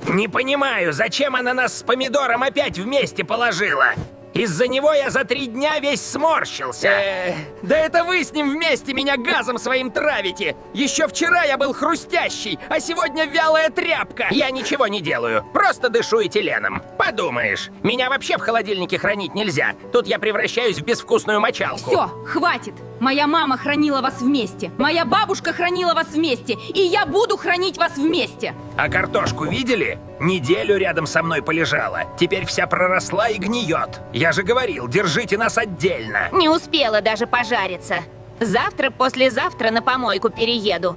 Не понимаю, зачем она нас с помидором опять вместе положила? Из-за него я за 3 дня весь сморщился. Да это вы с ним вместе меня газом своим травите! Еще вчера я был хрустящий, а сегодня вялая тряпка! Я ничего не делаю, просто дышу этиленом. Подумаешь, меня вообще в холодильнике хранить нельзя. Тут я превращаюсь в безвкусную мочалку. Все, хватит! Моя мама хранила вас вместе, моя бабушка хранила вас вместе, и я буду хранить вас вместе! А картошку видели? Неделю рядом со мной полежала. Теперь вся проросла и гниет. Я же говорил, держите нас отдельно. Не успела даже пожариться. Завтра-послезавтра на помойку перееду.